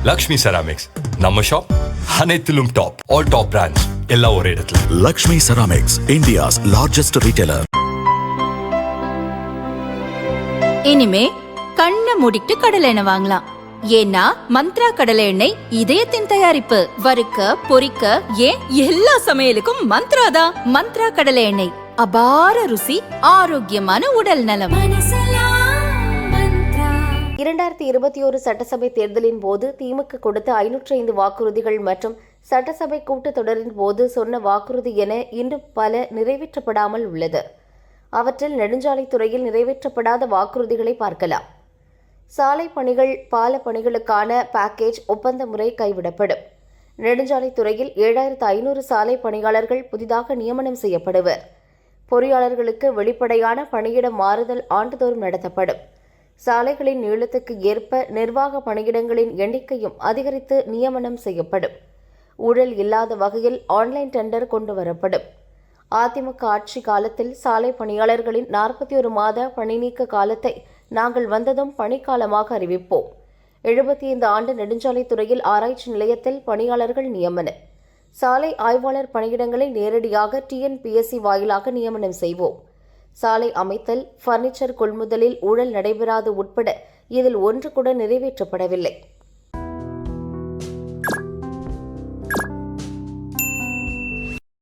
Lakshmi ceramics நம்ம shop அனைத்திலும் top. All top brands எல்லாம் ஒரே இடத்துல. Lakshmi ceramics, India's largest retailer. இனிமே கண்ணை மூடிட்டு கடலை எண்ணெய் வாங்கலாம். ஏன்னா மந்த்ரா கடலை எண்ணெய் இதயத்தின் தயாரிப்பு. வறுக்க, பொரிக்க, ஏன் எல்லா சமையலுக்கும் மந்த்ரா தான். மந்த்ரா கடலை எண்ணெய், அபார ருசி, ஆரோக்கியமான உடல் நலம். 2021 சட்டசபை தேர்தலின் போது திமுக கொடுத்த 505 வாக்குறுதிகள் மற்றும் சட்டசபை கூட்டத்தொடரின் போது சொன்ன வாக்குறுதி என இன்னும் பல நிறைவேற்றப்படாமல் உள்ளது. அவற்றில் நெடுஞ்சாலைத்துறையில் நிறைவேற்றப்படாத வாக்குறுதிகளை பார்க்கலாம். சாலை பணிகள், பால பணிகளுக்கான பேக்கேஜ் ஒப்பந்த முறை கைவிடப்படும். நெடுஞ்சாலைத்துறையில் 7500 சாலை பணியாளர்கள் புதிதாக நியமனம் செய்யப்படுவர். பொறியாளர்களுக்கு வெளிப்படையான பணியிட மாறுதல் ஆண்டுதோறும் நடத்தப்படும். சாலைகளின் நீளத்துக்கு ஏற்ப நிர்வாக பணியிடங்களின் எண்ணிக்கையும் அதிகரித்து நியமனம் செய்யப்படும். ஊழல் இல்லாத வகையில் ஆன்லைன் டெண்டர் கொண்டு வரப்படும். அதிமுக ஆட்சி காலத்தில் சாலை பணியாளர்களின் 41 மாத பணி நீக்க காலத்தை நாங்கள் வந்ததும் பணிக்காலமாக அறிவிப்போம். 75 ஆண்டு நெடுஞ்சாலைத்துறையில் ஆராய்ச்சி நிலையத்தில் பணியாளர்கள் நியமனம். சாலை ஆய்வாளர் பணியிடங்களை நேரடியாக TNPSC வாயிலாக நியமனம் செய்வோம். சாலை அமைத்தல், பர்னிச்சர் கொள்முதலில் ஊழல் நடைபெறாது உட்பட இதில் ஒன்று கூட நிறைவேற்றப்படவில்லை.